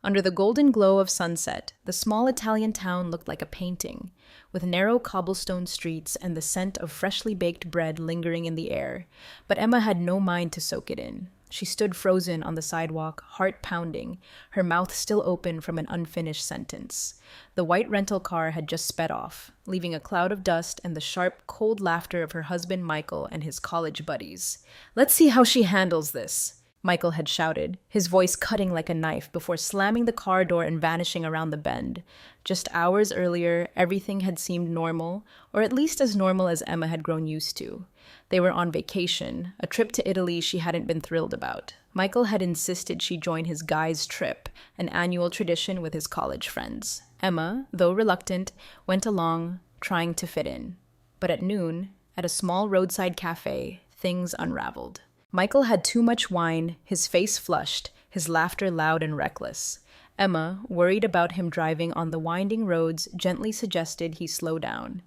Under the golden glow of sunset, the small Italian town looked like a painting, with narrow cobblestone streets and the scent of freshly baked bread lingering in the air. But Emma had no mind to soak it in. She stood frozen on the sidewalk, heart pounding, her mouth still open from an unfinished sentence. The white rental car had just sped off, leaving a cloud of dust and the sharp, cold laughter of her husband Michael and his college buddies. "Let's see how she handles this," Michael had shouted, his voice cutting like a knife before slamming the car door and vanishing around the bend. Just hours earlier, everything had seemed normal, or at least as normal as Emma had grown used to. They were on vacation, a trip to Italy she hadn't been thrilled about. Michael had insisted she join his guys' trip, an annual tradition with his college friends. Emma, though reluctant, went along, trying to fit in. But at noon, at a small roadside cafe, things unraveled. Michael had too much wine, his face flushed, his laughter loud and reckless. Emma, worried about him driving on the winding roads, gently suggested he slow down.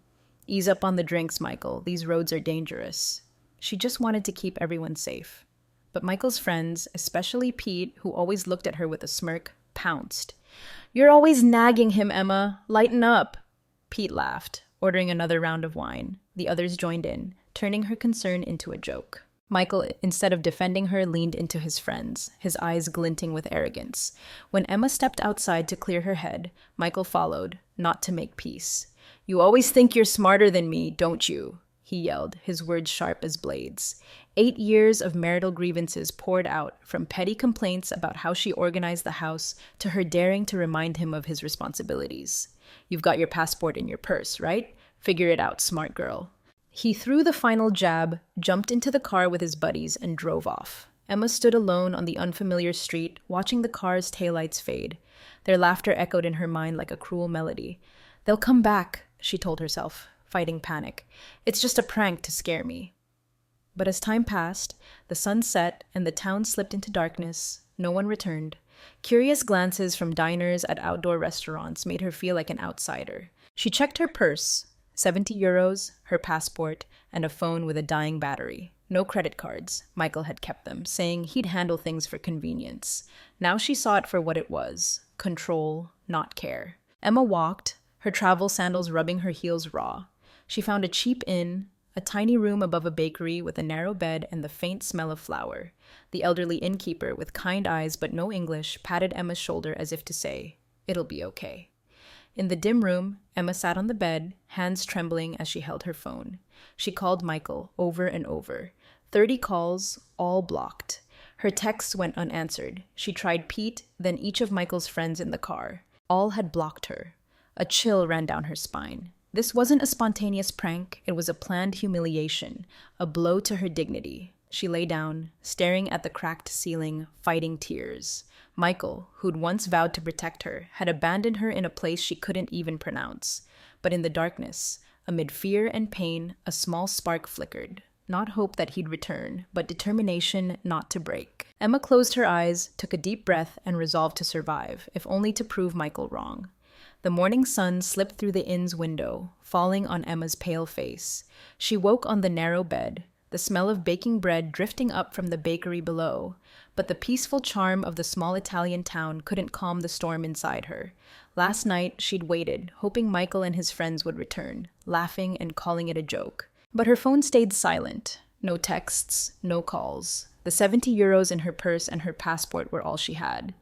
"Ease up on the drinks, Michael. These roads are dangerous." She just wanted to keep everyone safe. But Michael's friends, especially Pete, who always looked at her with a smirk, pounced. "You're always nagging him, Emma. Lighten up." Pete laughed, ordering another round of wine. The others joined in, turning her concern into a joke. Michael, instead of defending her, leaned into his friends, his eyes glinting with arrogance. When Emma stepped outside to clear her head, Michael followed, not to make peace. "You always think you're smarter than me, don't you?" he yelled, his words sharp as blades. 8 years of marital grievances poured out, from petty complaints about how she organized the house to her daring to remind him of his responsibilities. "You've got your passport in your purse, right? Figure it out, smart girl." He threw the final jab, jumped into the car with his buddies, and drove off. Emma stood alone on the unfamiliar street, watching the car's taillights fade. Their laughter echoed in her mind like a cruel melody. "They'll come back," she told herself, fighting panic. "It's just a prank to scare me." But as time passed, the sun set and the town slipped into darkness. No one returned. Curious glances from diners at outdoor restaurants made her feel like an outsider. She checked her purse. 70 euros, her passport, and a phone with a dying battery. No credit cards. Michael had kept them, saying he'd handle things for convenience. Now she saw it for what it was. Control, not care. Emma walked, her travel sandals rubbing her heels raw. She found a cheap inn, a tiny room above a bakery with a narrow bed and the faint smell of flour. The elderly innkeeper, with kind eyes but no English, patted Emma's shoulder as if to say, "It'll be okay." In the dim room, Emma sat on the bed, hands trembling as she held her phone. She called Michael over and over. 30 calls, all blocked. Her texts went unanswered. She tried Pete, then each of Michael's friends in the car. All had blocked her. A chill ran down her spine. This wasn't a spontaneous prank, it was a planned humiliation, a blow to her dignity. She lay down, staring at the cracked ceiling, fighting tears. Michael, who'd once vowed to protect her, had abandoned her in a place she couldn't even pronounce. But in the darkness, amid fear and pain, a small spark flickered. Not hope that he'd return, but determination not to break. Emma closed her eyes, took a deep breath, and resolved to survive, if only to prove Michael wrong. The morning sun slipped through the inn's window, falling on Emma's pale face. She woke on the narrow bed, the smell of baking bread drifting up from the bakery below. But the peaceful charm of the small Italian town couldn't calm the storm inside her. Last night, she'd waited, hoping Michael and his friends would return, laughing and calling it a joke. But her phone stayed silent. No texts, no calls. The 70 euros in her purse and her passport were all she had.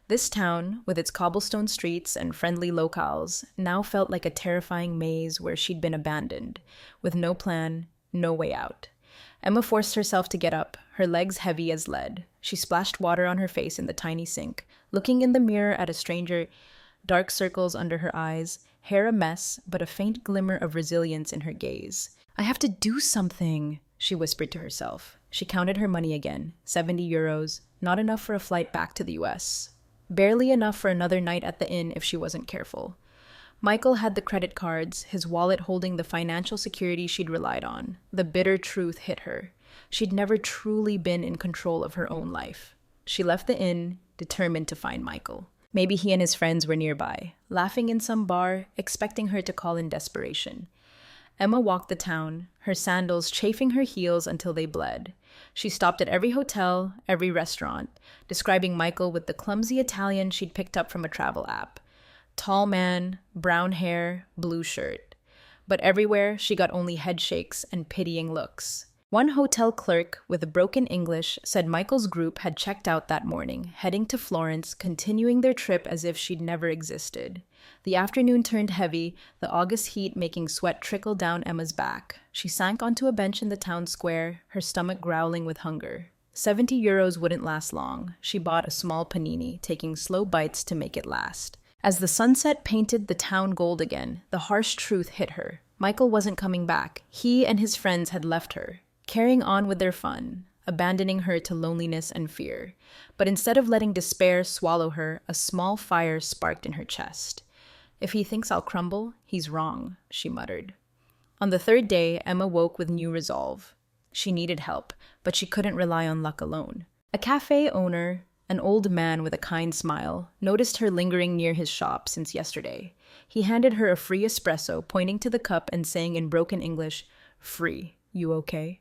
This town, with its cobblestone streets and friendly locales, now felt like a terrifying maze where she'd been abandoned, with no plan, no way out. Emma forced herself to get up, her legs heavy as lead. She splashed water on her face in the tiny sink, looking in the mirror at a stranger, dark circles under her eyes, hair a mess, but a faint glimmer of resilience in her gaze. "I have to do something," she whispered to herself. She counted her money again, 70 euros, not enough for a flight back to the US. Barely enough for another night at the inn if she wasn't careful. Michael had the credit cards, his wallet holding the financial security she'd relied on. The bitter truth hit her. She'd never truly been in control of her own life. She left the inn, determined to find Michael. Maybe he and his friends were nearby, laughing in some bar, expecting her to call in desperation. Emma walked the town, her sandals chafing her heels until they bled. She stopped at every hotel, every restaurant, describing Michael with the clumsy Italian she'd picked up from a travel app. Tall man, brown hair, blue shirt. But everywhere she got only head shakes and pitying looks. One hotel clerk with broken English said Michael's group had checked out that morning, heading to Florence, continuing their trip as if she'd never existed. The afternoon turned heavy, the August heat making sweat trickle down Emma's back. She sank onto a bench in the town square, her stomach growling with hunger. 70 euros wouldn't last long. She bought a small panini, taking slow bites to make it last. As the sunset painted the town gold again, the harsh truth hit her. Michael wasn't coming back. He and his friends had left her, carrying on with their fun, abandoning her to loneliness and fear. But instead of letting despair swallow her, a small fire sparked in her chest. "If he thinks I'll crumble, he's wrong," she muttered. On the third day, Emma woke with new resolve. She needed help, but she couldn't rely on luck alone. A cafe owner, an old man with a kind smile, noticed her lingering near his shop since yesterday. He handed her a free espresso, pointing to the cup and saying in broken English, "Free. You okay?"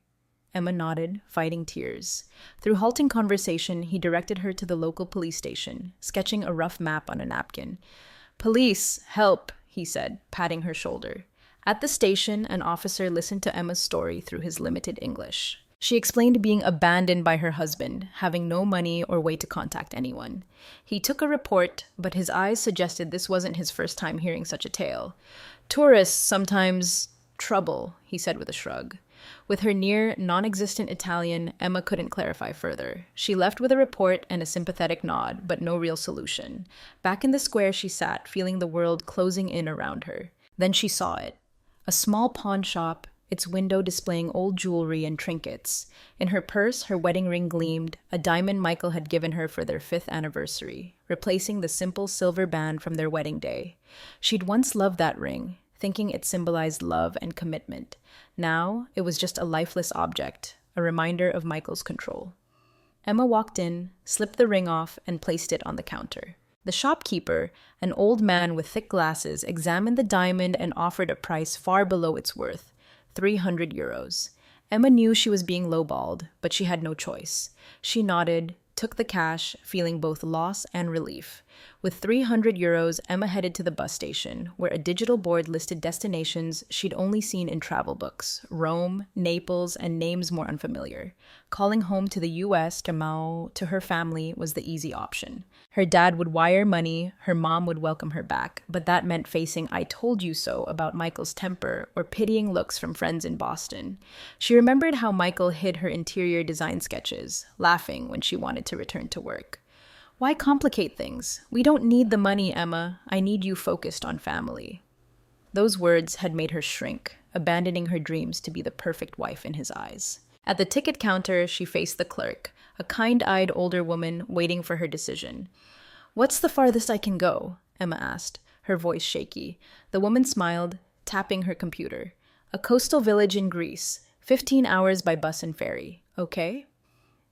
Emma nodded, fighting tears. Through halting conversation, he directed her to the local police station, sketching a rough map on a napkin. "Police, help," he said, patting her shoulder. At the station, an officer listened to Emma's story through his limited English. She explained being abandoned by her husband, having no money or way to contact anyone. He took a report, but his eyes suggested this wasn't his first time hearing such a tale. "Tourists sometimes trouble," he said with a shrug. With her near non-existent Italian, Emma couldn't clarify further. She left with a report and a sympathetic nod, but no real solution. Back in the square she sat, feeling the world closing in around her. Then she saw it. A small pawn shop, its window displaying old jewelry and trinkets. In her purse, her wedding ring gleamed, a diamond Michael had given her for their 5th anniversary, replacing the simple silver band from their wedding day. She'd once loved that ring, thinking it symbolized love and commitment. Now, it was just a lifeless object, a reminder of Michael's control. Emma walked in, slipped the ring off, and placed it on the counter. The shopkeeper, an old man with thick glasses, examined the diamond and offered a price far below its worth, 300 euros. Emma knew she was being lowballed, but she had no choice. She nodded, took the cash, feeling both loss and relief. With 300 euros, Emma headed to the bus station, where a digital board listed destinations she'd only seen in travel books: Rome, Naples, and names more unfamiliar. Calling home to the US to her family was the easy option. Her dad would wire money, her mom would welcome her back, but that meant facing "I told you so" about Michael's temper or pitying looks from friends in Boston. She remembered how Michael hid her interior design sketches, laughing when she wanted to return to work. "Why complicate things? We don't need the money, Emma. I need you focused on family." Those words had made her shrink, abandoning her dreams to be the perfect wife in his eyes. At the ticket counter, she faced the clerk, a kind-eyed older woman waiting for her decision. "What's the farthest I can go?" Emma asked, her voice shaky. The woman smiled, tapping her computer. "A coastal village in Greece, 15 hours by bus and ferry. Okay?"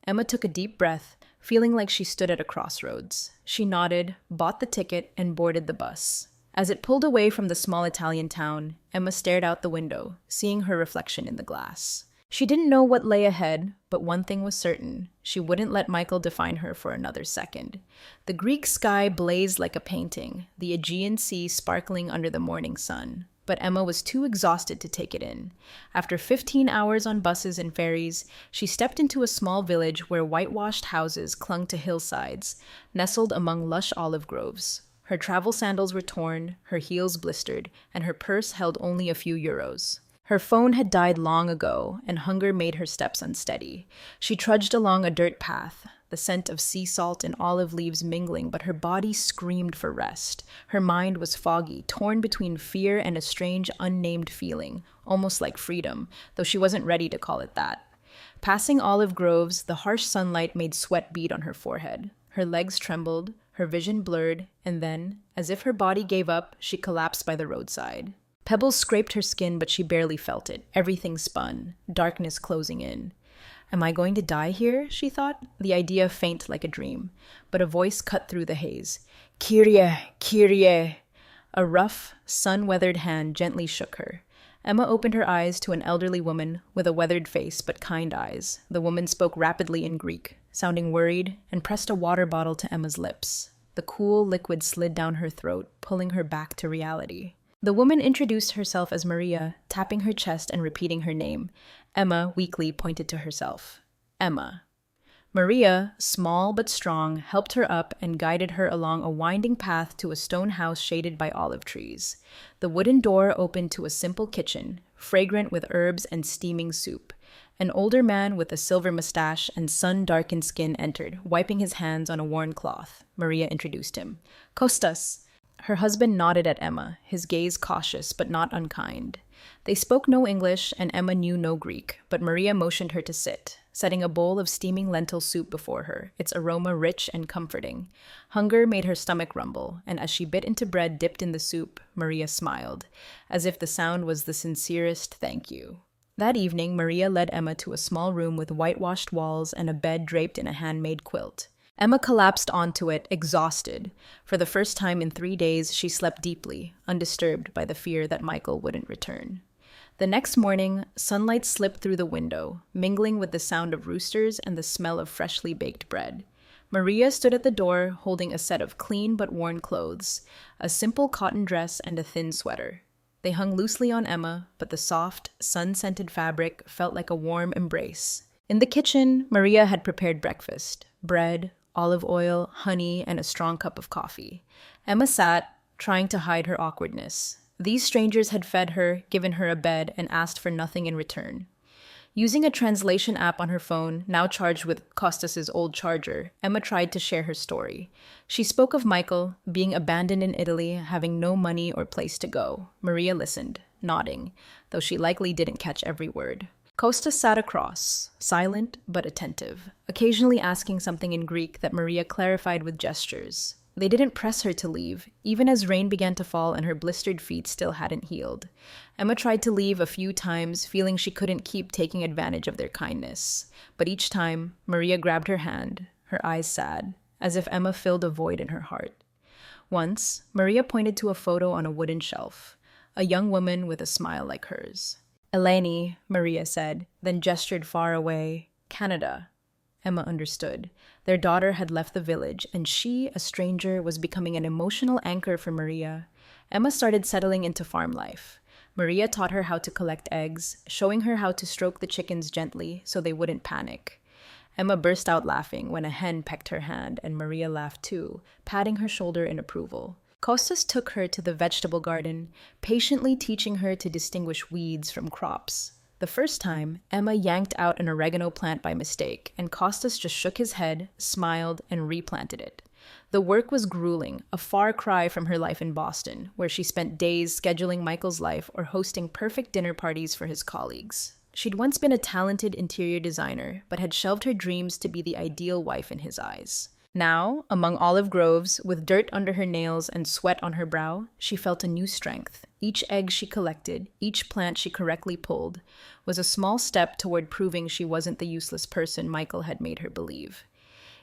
Emma took a deep breath, feeling like she stood at a crossroads. She nodded, bought the ticket, and boarded the bus. As it pulled away from the small Italian town, Emma stared out the window, seeing her reflection in the glass. She didn't know what lay ahead, but one thing was certain: she wouldn't let Michael define her for another second. The Greek sky blazed like a painting, the Aegean Sea sparkling under the morning sun. But Emma was too exhausted to take it in. After 15 hours on buses and ferries, she stepped into a small village where whitewashed houses clung to hillsides, nestled among lush olive groves. Her travel sandals were torn, her heels blistered, and her purse held only a few euros. Her phone had died long ago, and hunger made her steps unsteady. She trudged along a dirt path, the scent of sea salt and olive leaves mingling, but her body screamed for rest. Her mind was foggy, torn between fear and a strange, unnamed feeling, almost like freedom, though she wasn't ready to call it that. Passing olive groves, the harsh sunlight made sweat bead on her forehead. Her legs trembled, her vision blurred, and then, as if her body gave up, she collapsed by the roadside. Pebbles scraped her skin, but she barely felt it. Everything spun, darkness closing in. "Am I going to die here?" she thought, the idea faint like a dream. But a voice cut through the haze. "Kyrie, Kyrie!" A rough, sun-weathered hand gently shook her. Emma opened her eyes to an elderly woman with a weathered face but kind eyes. The woman spoke rapidly in Greek, sounding worried, and pressed a water bottle to Emma's lips. The cool liquid slid down her throat, pulling her back to reality. The woman introduced herself as Maria, tapping her chest and repeating her name. Emma weakly pointed to herself. Emma. Maria, small but strong, helped her up and guided her along a winding path to a stone house shaded by olive trees. The wooden door opened to a simple kitchen, fragrant with herbs and steaming soup. An older man with a silver mustache and sun-darkened skin entered, wiping his hands on a worn cloth. Maria introduced him. Kostas. Her husband nodded at Emma, his gaze cautious but not unkind. They spoke no English, and Emma knew no Greek, but Maria motioned her to sit, setting a bowl of steaming lentil soup before her, its aroma rich and comforting. Hunger made her stomach rumble, and as she bit into bread dipped in the soup, Maria smiled, as if the sound was the sincerest thank you. That evening, Maria led Emma to a small room with whitewashed walls and a bed draped in a handmade quilt. Emma collapsed onto it, exhausted. For the first time in 3 days, she slept deeply, undisturbed by the fear that Michael wouldn't return. The next morning, sunlight slipped through the window, mingling with the sound of roosters and the smell of freshly baked bread. Maria stood at the door, holding a set of clean but worn clothes, a simple cotton dress and a thin sweater. They hung loosely on Emma, but the soft, sun-scented fabric felt like a warm embrace. In the kitchen, Maria had prepared breakfast: bread, olive oil, honey, and a strong cup of coffee. Emma sat, trying to hide her awkwardness. These strangers had fed her, given her a bed, and asked for nothing in return. Using a translation app on her phone, now charged with Costas's old charger, Emma tried to share her story. She spoke of Michael, being abandoned in Italy, having no money or place to go. Maria listened, nodding, though she likely didn't catch every word. Kostas sat across, silent but attentive, occasionally asking something in Greek that Maria clarified with gestures. They didn't press her to leave, even as rain began to fall and her blistered feet still hadn't healed. Emma tried to leave a few times, feeling she couldn't keep taking advantage of their kindness. But each time, Maria grabbed her hand, her eyes sad, as if Emma filled a void in her heart. Once, Maria pointed to a photo on a wooden shelf, a young woman with a smile like hers. Eleni, Maria said, then gestured far away. Canada. Emma understood. Their daughter had left the village, and she, a stranger, was becoming an emotional anchor for Maria. Emma started settling into farm life. Maria taught her how to collect eggs, showing her how to stroke the chickens gently so they wouldn't panic. Emma burst out laughing when a hen pecked her hand, and Maria laughed too, patting her shoulder in approval. Kostas took her to the vegetable garden, patiently teaching her to distinguish weeds from crops. The first time, Emma yanked out an oregano plant by mistake, and Kostas just shook his head, smiled, and replanted it. The work was grueling, a far cry from her life in Boston, where she spent days scheduling Michael's life or hosting perfect dinner parties for his colleagues. She'd once been a talented interior designer, but had shelved her dreams to be the ideal wife in his eyes. Now, among olive groves, with dirt under her nails and sweat on her brow, she felt a new strength. Each egg she collected, each plant she correctly pulled, was a small step toward proving she wasn't the useless person Michael had made her believe.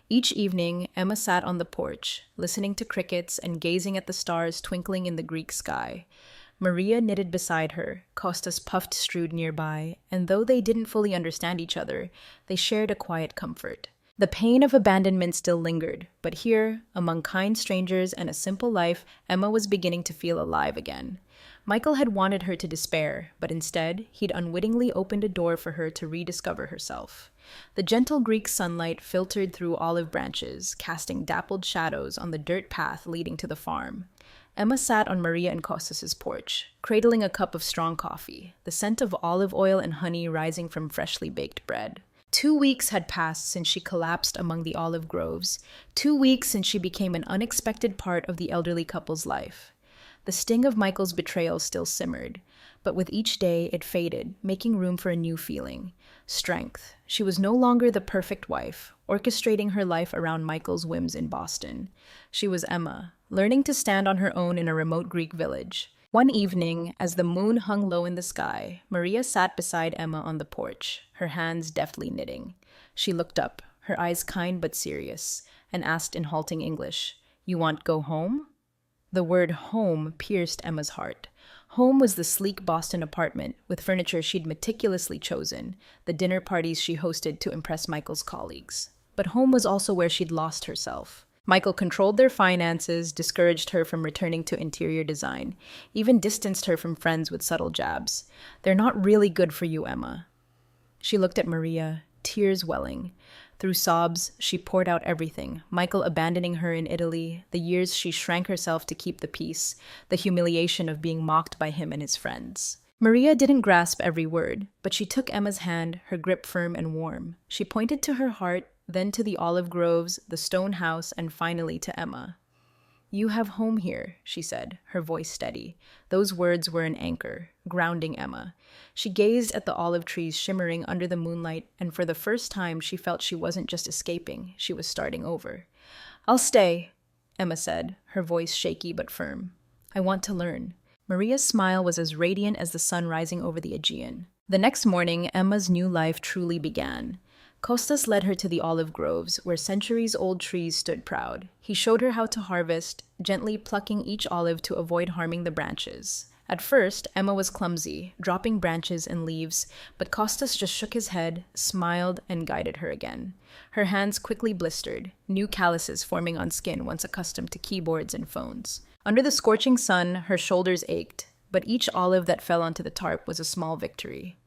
Each evening, Emma sat on the porch, listening to crickets and gazing at the stars twinkling in the Greek sky. Maria knitted beside her, Kostas puffed strewed nearby, and though they didn't fully understand each other, they shared a quiet comfort. The pain of abandonment still lingered, but here, among kind strangers and a simple life, Emma was beginning to feel alive again. Michael had wanted her to despair, but instead, he'd unwittingly opened a door for her to rediscover herself. The gentle Greek sunlight filtered through olive branches, casting dappled shadows on the dirt path leading to the farm. Emma sat on Maria and Kostas's porch, cradling a cup of strong coffee, the scent of olive oil and honey rising from freshly baked bread. 2 weeks had passed since she collapsed among the olive groves, 2 weeks since she became an unexpected part of the elderly couple's life. The sting of Michael's betrayal still simmered, but with each day it faded, making room for a new feeling: strength. She was no longer the perfect wife, orchestrating her life around Michael's whims in Boston. She was Emma, learning to stand on her own in a remote Greek village. One evening, as the moon hung low in the sky, Maria sat beside Emma on the porch, her hands deftly knitting. She looked up, her eyes kind but serious, and asked in halting English, "You want go home?" The word home pierced Emma's heart. Home was the sleek Boston apartment with furniture she'd meticulously chosen, the dinner parties she hosted to impress Michael's colleagues. But home was also where she'd lost herself. Michael controlled their finances, discouraged her from returning to interior design, even distanced her from friends with subtle jabs. "They're not really good for you, Emma." She looked at Maria, tears welling. Through sobs, she poured out everything: Michael abandoning her in Italy, the years she shrank herself to keep the peace, the humiliation of being mocked by him and his friends. Maria didn't grasp every word, but she took Emma's hand, her grip firm and warm. She pointed to her heart, then to the olive groves, the stone house, and finally to Emma. "You have home here," she said, her voice steady. Those words were an anchor, grounding Emma. She gazed at the olive trees shimmering under the moonlight, and for the first time she felt she wasn't just escaping, she was starting over. "I'll stay," Emma said, her voice shaky but firm. "I want to learn." Maria's smile was as radiant as the sun rising over the Aegean. The next morning, Emma's new life truly began. Costas led her to the olive groves, where centuries-old trees stood proud. He showed her how to harvest, gently plucking each olive to avoid harming the branches. At first, Emma was clumsy, dropping branches and leaves, but Costas just shook his head, smiled, and guided her again. Her hands quickly blistered, new calluses forming on skin once accustomed to keyboards and phones. Under the scorching sun, her shoulders ached, but each olive that fell onto the tarp was a small victory.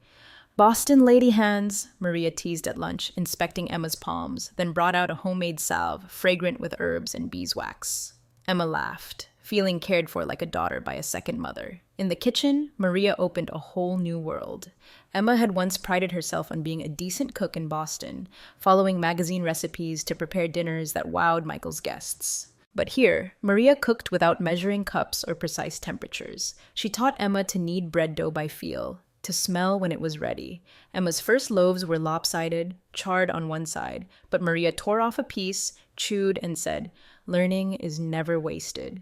"Boston lady hands," Maria teased at lunch, inspecting Emma's palms, then brought out a homemade salve, fragrant with herbs and beeswax. Emma laughed, feeling cared for like a daughter by a second mother. In the kitchen, Maria opened a whole new world. Emma had once prided herself on being a decent cook in Boston, following magazine recipes to prepare dinners that wowed Michael's guests. But here, Maria cooked without measuring cups or precise temperatures. She taught Emma to knead bread dough by feel, to smell when it was ready. Emma's first loaves were lopsided, charred on one side, but Maria tore off a piece, chewed, and said, "Learning is never wasted."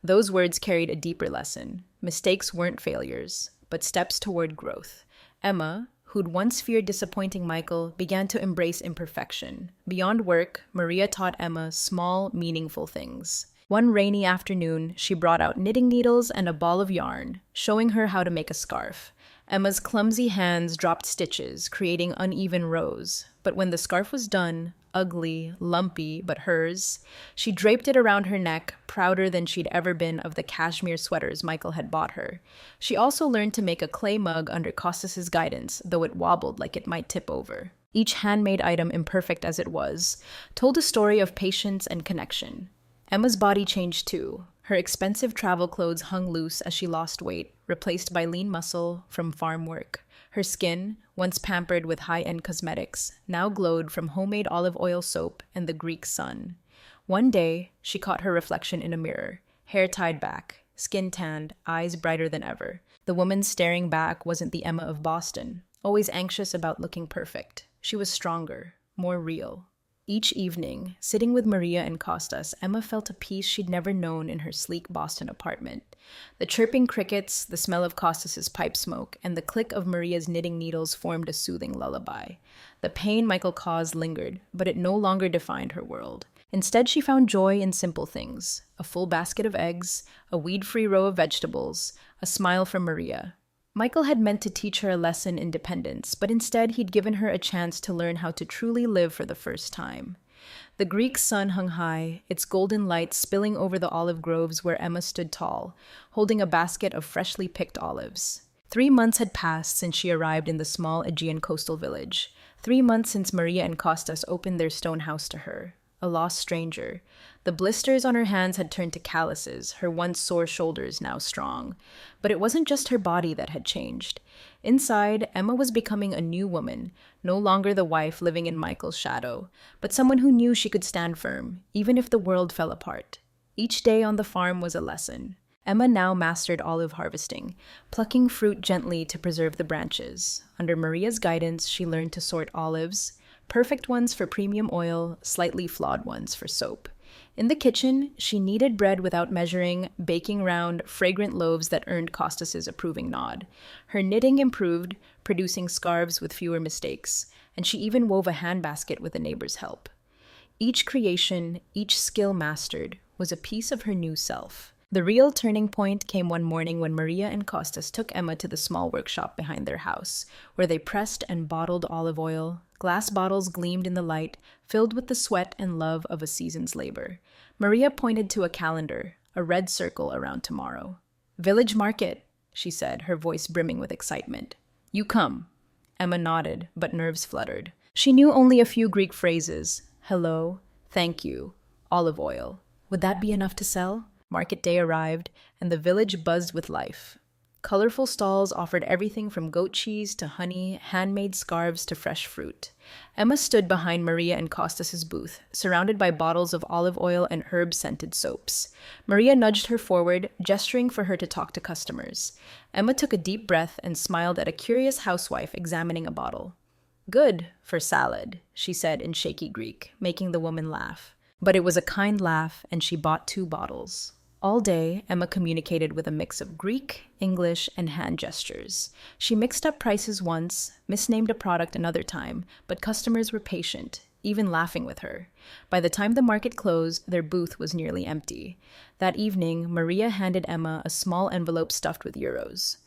Those words carried a deeper lesson. Mistakes weren't failures, but steps toward growth. Emma, who'd once feared disappointing Michael, began to embrace imperfection. Beyond work, Maria taught Emma small, meaningful things. One rainy afternoon, she brought out knitting needles and a ball of yarn, showing her how to make a scarf. Emma's clumsy hands dropped stitches, creating uneven rows. But when the scarf was done, ugly, lumpy, but hers, she draped it around her neck, prouder than she'd ever been of the cashmere sweaters Michael had bought her. She also learned to make a clay mug under Costas's guidance, though it wobbled like it might tip over. Each handmade item, imperfect as it was, told a story of patience and connection. Emma's body changed too. Her expensive travel clothes hung loose as she lost weight, replaced by lean muscle from farm work. Her skin, once pampered with high-end cosmetics, now glowed from homemade olive oil soap and the Greek sun. One day, she caught her reflection in a mirror, hair tied back, skin tanned, eyes brighter than ever. The woman staring back wasn't the Emma of Boston, always anxious about looking perfect. She was stronger, more real. Each evening, sitting with Maria and Costas, Emma felt a peace she'd never known in her sleek Boston apartment. The chirping crickets, the smell of Costas's pipe smoke, and the click of Maria's knitting needles formed a soothing lullaby. The pain Michael caused lingered, but it no longer defined her world. Instead, she found joy in simple things: a full basket of eggs, a weed-free row of vegetables, a smile from Maria. Michael had meant to teach her a lesson in dependence, but instead he'd given her a chance to learn how to truly live for the first time. The Greek sun hung high, its golden light spilling over the olive groves where Emma stood tall, holding a basket of freshly picked olives. 3 months had passed since she arrived in the small Aegean coastal village. 3 months since Maria and Costas opened their stone house to her, a lost stranger. The blisters on her hands had turned to calluses, her once sore shoulders now strong. But it wasn't just her body that had changed. Inside, Emma was becoming a new woman, no longer the wife living in Michael's shadow, but someone who knew she could stand firm, even if the world fell apart. Each day on the farm was a lesson. Emma now mastered olive harvesting, plucking fruit gently to preserve the branches. Under Maria's guidance, she learned to sort olives, perfect ones for premium oil, slightly flawed ones for soap. In the kitchen, she kneaded bread without measuring, baking round, fragrant loaves that earned Costas's approving nod. Her knitting improved, producing scarves with fewer mistakes, and she even wove a handbasket with a neighbor's help. Each creation, each skill mastered, was a piece of her new self. The real turning point came one morning when Maria and Costas took Emma to the small workshop behind their house, where they pressed and bottled olive oil. Glass bottles gleamed in the light, filled with the sweat and love of a season's labor. Maria pointed to a calendar, a red circle around tomorrow. "Village market," she said, her voice brimming with excitement. "You come." Emma nodded, but nerves fluttered. She knew only a few Greek phrases. Hello, thank you, olive oil. Would that be enough to sell? Market day arrived, and the village buzzed with life. Colorful stalls offered everything from goat cheese to honey, handmade scarves to fresh fruit. Emma stood behind Maria and Costas's booth, surrounded by bottles of olive oil and herb-scented soaps. Maria nudged her forward, gesturing for her to talk to customers. Emma took a deep breath and smiled at a curious housewife examining a bottle. "Good for salad," she said in shaky Greek, making the woman laugh. But it was a kind laugh, and she bought 2 bottles. All day, Emma communicated with a mix of Greek, English, and hand gestures. She mixed up prices once, misnamed a product another time, but customers were patient, even laughing with her. By the time the market closed, their booth was nearly empty. That evening, Maria handed Emma a small envelope stuffed with euros.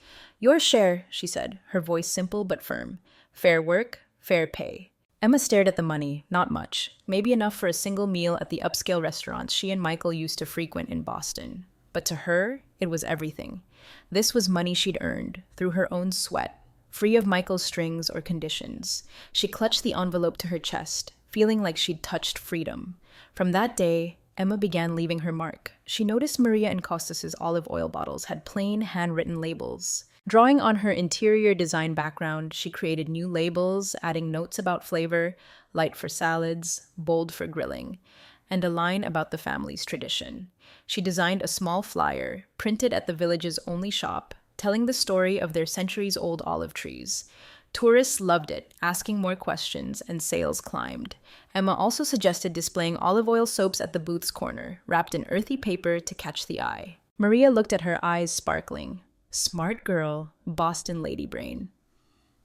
"Your share," she said, her voice simple but firm. "Fair work, fair pay." Emma stared at the money, not much, maybe enough for a single meal at the upscale restaurants she and Michael used to frequent in Boston. But to her, it was everything. This was money she'd earned, through her own sweat, free of Michael's strings or conditions. She clutched the envelope to her chest, feeling like she'd touched freedom. From that day, Emma began leaving her mark. She noticed Maria and Costas's olive oil bottles had plain, handwritten labels. Drawing on her interior design background, she created new labels, adding notes about flavor, light for salads, bold for grilling, and a line about the family's tradition. She designed a small flyer, printed at the village's only shop, telling the story of their centuries-old olive trees. Tourists loved it, asking more questions, and sales climbed. Emma also suggested displaying olive oil soaps at the booth's corner, wrapped in earthy paper to catch the eye. Maria looked at her, eyes sparkling. Smart girl, Boston lady brain.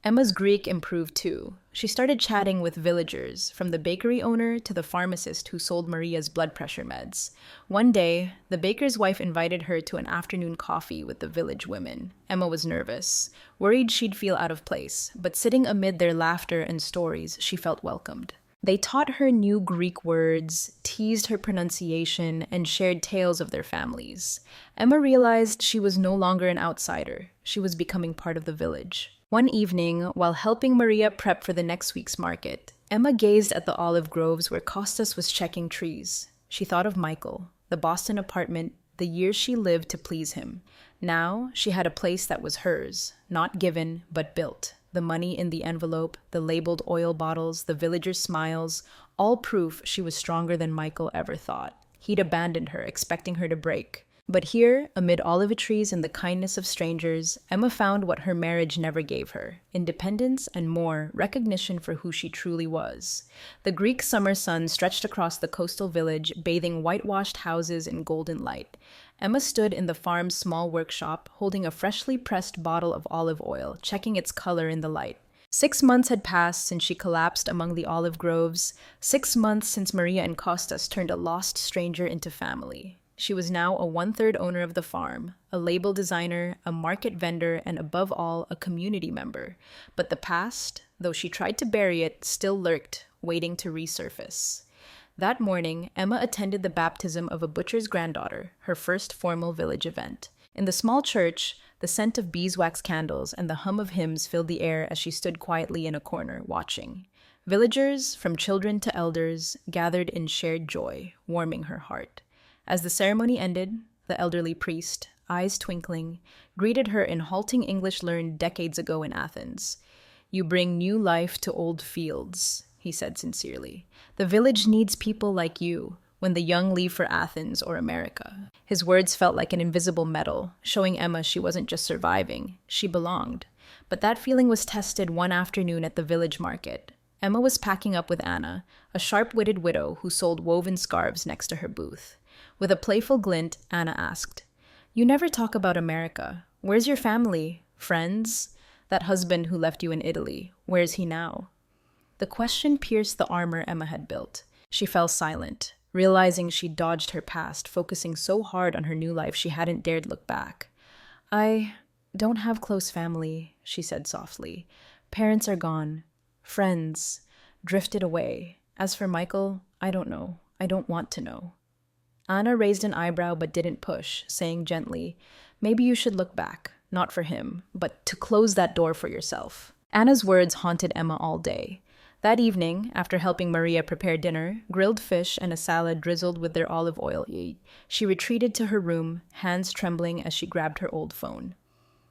Emma's Greek improved too. She started chatting with villagers, from the bakery owner to the pharmacist who sold Maria's blood pressure meds. One day, the baker's wife invited her to an afternoon coffee with the village women. Emma was nervous, worried she'd feel out of place, but sitting amid their laughter and stories, she felt welcomed. They taught her new Greek words, teased her pronunciation, and shared tales of their families. Emma realized she was no longer an outsider. She was becoming part of the village. One evening, while helping Maria prep for the next week's market, Emma gazed at the olive groves where Costas was checking trees. She thought of Michael, the Boston apartment, the years she lived to please him. Now, she had a place that was hers, not given, but built. The money in the envelope, the labeled oil bottles, the villagers' smiles, all proof she was stronger than Michael ever thought. He'd abandoned her, expecting her to break. But here, amid olive trees and the kindness of strangers, Emma found what her marriage never gave her: independence and more, recognition for who she truly was. The Greek summer sun stretched across the coastal village, bathing whitewashed houses in golden light. Emma stood in the farm's small workshop, holding a freshly pressed bottle of olive oil, checking its color in the light. 6 months had passed since she collapsed among the olive groves. 6 months since Maria and Costas turned a lost stranger into family. She was now a 1/3 owner of the farm, a label designer, a market vendor, and above all, a community member. But the past, though she tried to bury it, still lurked, waiting to resurface. That morning, Emma attended the baptism of a butcher's granddaughter, her first formal village event. In the small church, the scent of beeswax candles and the hum of hymns filled the air as she stood quietly in a corner, watching. Villagers, from children to elders, gathered in shared joy, warming her heart. As the ceremony ended, the elderly priest, eyes twinkling, greeted her in halting English learned decades ago in Athens. "You bring new life to old fields," he said sincerely. "The village needs people like you when the young leave for Athens or America." His words felt like an invisible medal, showing Emma she wasn't just surviving, she belonged. But that feeling was tested one afternoon at the village market. Emma was packing up with Anna, a sharp-witted widow who sold woven scarves next to her booth. With a playful glint, Anna asked, "You never talk about America. Where's your family? Friends? That husband who left you in Italy, where's he now?" The question pierced the armor Emma had built. She fell silent. realizing she dodged her past, focusing so hard on her new life she hadn't dared look back. I don't have close family, she said softly. Parents are gone. Friends drifted away. As for Michael, I don't know. I don't want to know. Anna raised an eyebrow but didn't push, saying gently, maybe you should look back, not for him, but to close that door for yourself. Anna's words haunted Emma all day. That evening, after helping Maria prepare dinner, grilled fish and a salad drizzled with their olive oil, she retreated to her room, hands trembling as she grabbed her old phone.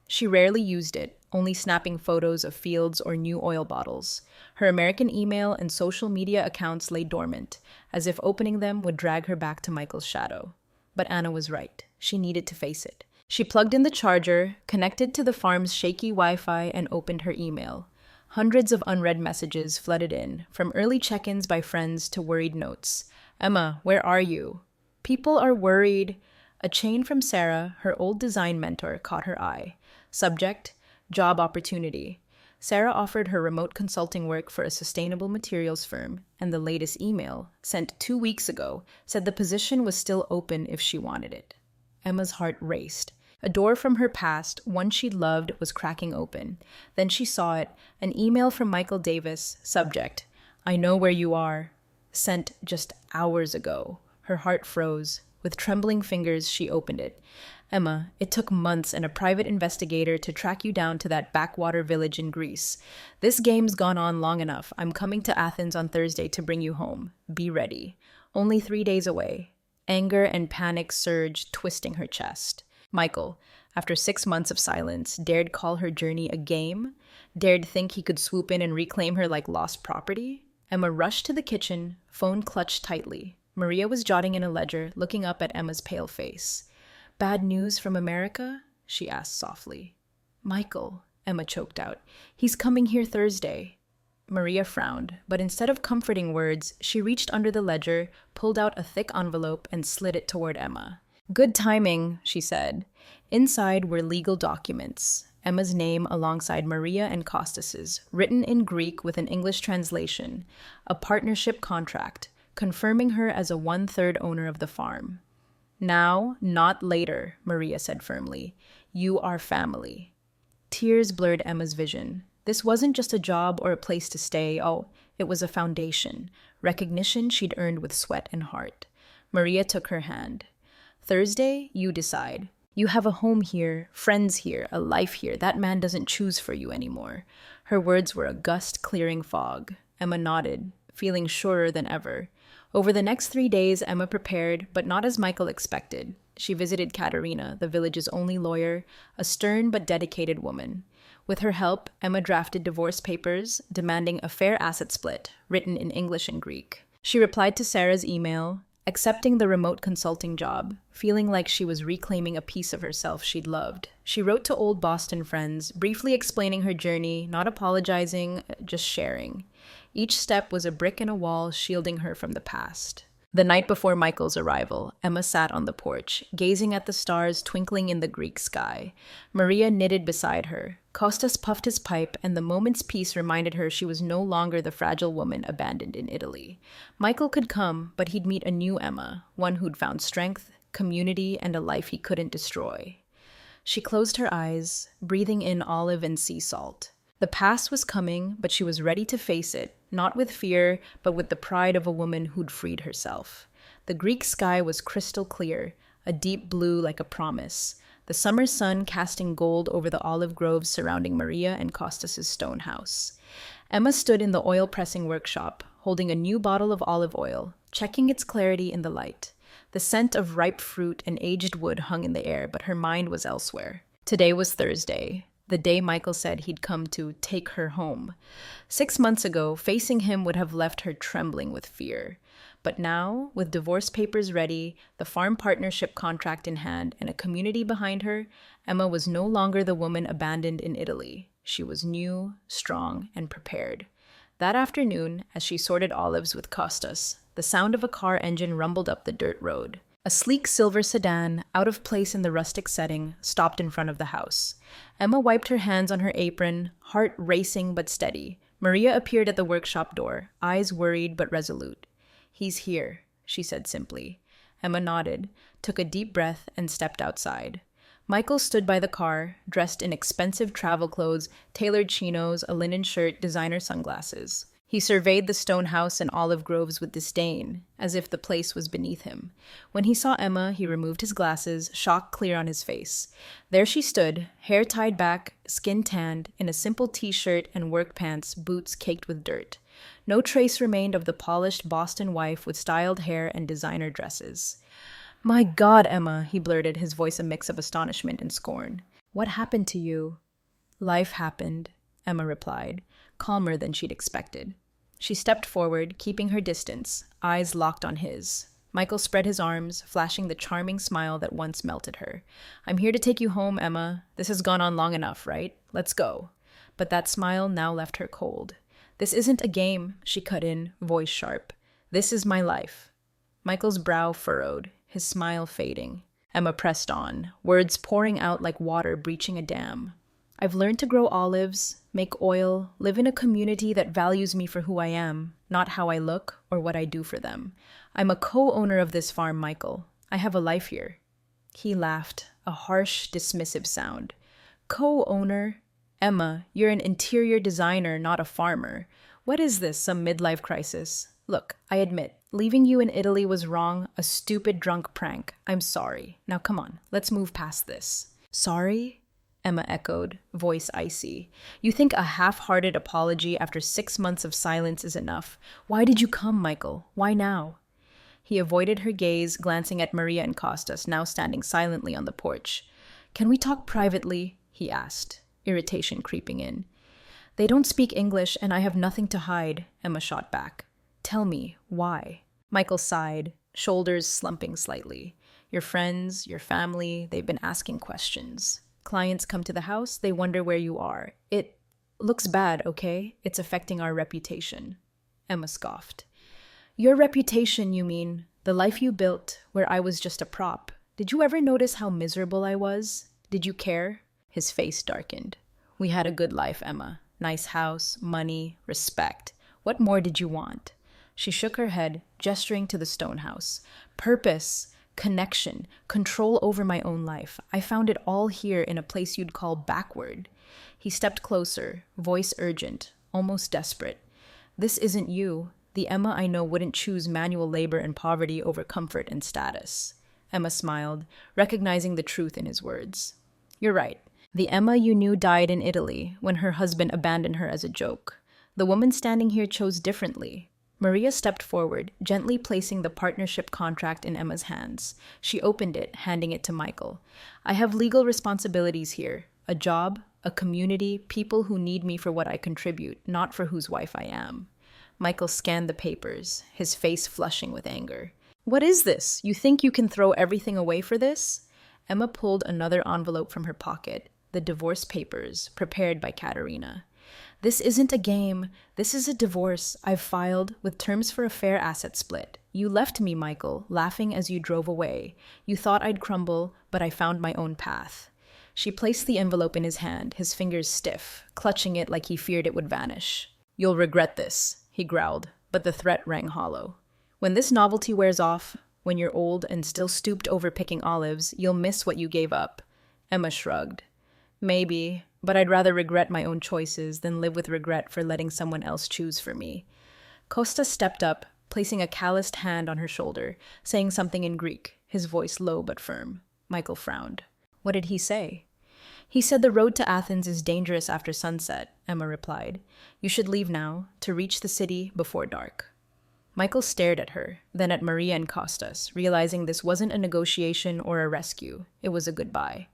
She rarely used it, only snapping photos of fields or new oil bottles. Her American email and social media accounts lay dormant, as if opening them would drag her back to Michael's shadow. But Anna was right. She needed to face it. She plugged in the charger, connected to the farm's shaky Wi-Fi, and opened her email. Hundreds of unread messages flooded in, from early check-ins by friends to worried notes. Emma, where are you? People are worried. A chain from Sarah, her old design mentor, caught her eye. Subject, job opportunity. Sarah offered her remote consulting work for a sustainable materials firm, and the latest email, sent 2 weeks ago, said the position was still open if she wanted it. Emma's heart raced. A door from her past, one she'd loved, was cracking open. Then she saw it, an email from Michael Davis, subject, I know where you are, sent just hours ago. Her heart froze. With trembling fingers, she opened it. Emma, it took months and a private investigator to track you down to that backwater village in Greece. This game's gone on long enough. I'm coming to Athens on Thursday to bring you home. Be ready. Only 3 days away. Anger and panic surged, twisting her chest. Michael, after 6 months of silence, dared call her journey a game? Dared think he could swoop in and reclaim her like lost property? Emma rushed to the kitchen, phone clutched tightly. Maria was jotting in a ledger, looking up at Emma's pale face. Bad news from America? She asked softly. Michael, Emma choked out. He's coming here Thursday. Maria frowned, but instead of comforting words, she reached under the ledger, pulled out a thick envelope, and slid it toward Emma. Good timing, she said. Inside were legal documents, Emma's name alongside Maria and Costas's, written in Greek with an English translation, a partnership contract, confirming her as a 1/3 owner of the farm. Now, not later, Maria said firmly. You are family. Tears blurred Emma's vision. This wasn't just a job or a place to stay. Oh, it was a foundation, recognition she'd earned with sweat and heart. Maria took her hand. Thursday, you decide. You have a home here, friends here, a life here. That man doesn't choose for you anymore. Her words were a gust clearing fog. Emma nodded, feeling surer than ever. Over the next 3 days, Emma prepared, but not as Michael expected. She visited Katerina, the village's only lawyer, a stern but dedicated woman. With her help, Emma drafted divorce papers, demanding a fair asset split, written in English and Greek. She replied to Sarah's email, accepting the remote consulting job, feeling like she was reclaiming a piece of herself she'd loved. She wrote to old Boston friends, briefly explaining her journey, not apologizing, just sharing. Each step was a brick in a wall shielding her from the past. The night before Michael's arrival, Emma sat on the porch, gazing at the stars twinkling in the Greek sky. Maria knitted beside her. Kostas puffed his pipe, and the moment's peace reminded her she was no longer the fragile woman abandoned in Italy. Michael could come, but he'd meet a new Emma, one who'd found strength, community, and a life he couldn't destroy. She closed her eyes, breathing in olive and sea salt. The past was coming, but she was ready to face it, not with fear, but with the pride of a woman who'd freed herself. The Greek sky was crystal clear, a deep blue like a promise, the summer sun casting gold over the olive groves surrounding Maria and Costas's stone house. Emma stood in the oil-pressing workshop, holding a new bottle of olive oil, checking its clarity in the light. The scent of ripe fruit and aged wood hung in the air, but her mind was elsewhere. Today was Thursday, the day Michael said he'd come to take her home. 6 months ago, facing him would have left her trembling with fear. But now, with divorce papers ready, the farm partnership contract in hand, and a community behind her, Emma was no longer the woman abandoned in Italy. She was new, strong, and prepared. That afternoon, as she sorted olives with Costas, the sound of a car engine rumbled up the dirt road. A sleek silver sedan, out of place in the rustic setting, stopped in front of the house. Emma wiped her hands on her apron, heart racing but steady. Maria appeared at the workshop door, eyes worried but resolute. He's here, she said simply. Emma nodded, took a deep breath, and stepped outside. Michael stood by the car, dressed in expensive travel clothes, tailored chinos, a linen shirt, designer sunglasses. He surveyed the stone house and olive groves with disdain, as if the place was beneath him. When he saw Emma, he removed his glasses, shock clear on his face. There she stood, hair tied back, skin tanned, in a simple t-shirt and work pants, boots caked with dirt. No trace remained of the polished Boston wife with styled hair and designer dresses. "My God, Emma," he blurted, his voice a mix of astonishment and scorn. "What happened to you?" "Life happened," Emma replied, calmer than she'd expected. She stepped forward, keeping her distance, eyes locked on his. Michael spread his arms, flashing the charming smile that once melted her. "I'm here to take you home, Emma. This has gone on long enough, right? Let's go." But that smile now left her cold. "This isn't a game," she cut in, voice sharp. "This is my life." Michael's brow furrowed, his smile fading. Emma pressed on, words pouring out like water breaching a dam. "I've learned to grow olives, make oil, live in a community that values me for who I am, not how I look or what I do for them. I'm a co-owner of this farm, Michael. I have a life here." He laughed, a harsh, dismissive sound. "Co-owner? Emma, you're an interior designer, not a farmer. What is this, some midlife crisis? Look, I admit, leaving you in Italy was wrong, a stupid drunk prank. I'm sorry. Now come on, let's move past this." "Sorry?" Emma echoed, voice icy. "You think a half-hearted apology after 6 months of silence is enough? Why did you come, Michael? Why now?" He avoided her gaze, glancing at Maria and Costas, now standing silently on the porch. "Can we talk privately?" he asked, irritation creeping in. "They don't speak English, and I have nothing to hide," Emma shot back. "Tell me, why?" Michael sighed, shoulders slumping slightly. "Your friends, your family, they've been asking questions. Clients come to the house, they wonder where you are. It looks bad, okay? It's affecting our reputation." Emma scoffed. "Your reputation, you mean? The life you built, where I was just a prop. Did you ever notice how miserable I was? Did you care?" His face darkened. "We had a good life, Emma. Nice house, money, respect. What more did you want?" She shook her head, gesturing to the stone house. "Purpose, connection, control over my own life. I found it all here in a place you'd call backward." He stepped closer, voice urgent, almost desperate. "This isn't you. The Emma I know wouldn't choose manual labor and poverty over comfort and status." Emma smiled, recognizing the truth in his words. "You're right. The Emma you knew died in Italy when her husband abandoned her as a joke. The woman standing here chose differently." Maria stepped forward, gently placing the partnership contract in Emma's hands. She opened it, handing it to Michael. "I have legal responsibilities here. A job, a community, people who need me for what I contribute, not for whose wife I am." Michael scanned the papers, his face flushing with anger. "What is this? You think you can throw everything away for this?" Emma pulled another envelope from her pocket, the divorce papers, prepared by Katerina. "This isn't a game. This is a divorce I've filed with terms for a fair asset split. You left me, Michael, laughing as you drove away. You thought I'd crumble, but I found my own path." She placed the envelope in his hand, his fingers stiff, clutching it like he feared it would vanish. "You'll regret this," he growled, but the threat rang hollow. "When this novelty wears off, when you're old and still stooped over picking olives, you'll miss what you gave up." Emma shrugged. "Maybe, but I'd rather regret my own choices than live with regret for letting someone else choose for me." Costa stepped up, placing a calloused hand on her shoulder, saying something in Greek, his voice low but firm. Michael frowned. "What did he say?" "He said the road to Athens is dangerous after sunset," Emma replied. "You should leave now, to reach the city before dark." Michael stared at her, then at Maria and Costas, realizing this wasn't a negotiation or a rescue. It was a goodbye.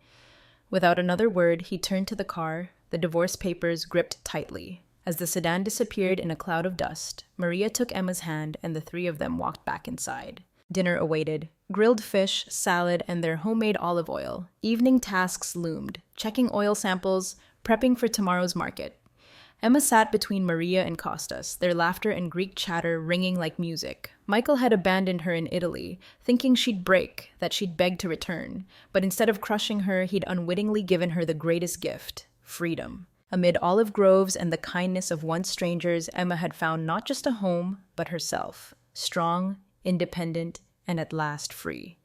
Without another word, he turned to the car, the divorce papers gripped tightly. As the sedan disappeared in a cloud of dust, Maria took Emma's hand and the three of them walked back inside. Dinner awaited. Grilled fish, salad, and their homemade olive oil. Evening tasks loomed, checking oil samples, prepping for tomorrow's market. Emma sat between Maria and Costas, their laughter and Greek chatter ringing like music. Michael had abandoned her in Italy, thinking she'd break, that she'd beg to return. But instead of crushing her, he'd unwittingly given her the greatest gift, freedom. Amid olive groves and the kindness of once strangers, Emma had found not just a home, but herself. Strong, independent, and at last free.